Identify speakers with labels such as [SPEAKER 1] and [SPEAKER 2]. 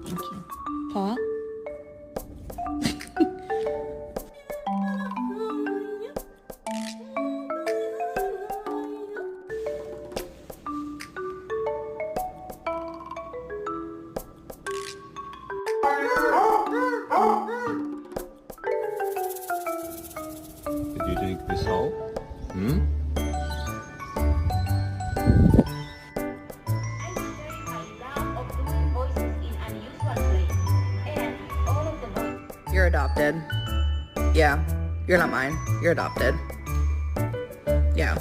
[SPEAKER 1] thank you พอ
[SPEAKER 2] Did you drink this whole? Hmm?
[SPEAKER 3] You're adopted. Yeah, you're not mine. You're adopted. Yeah.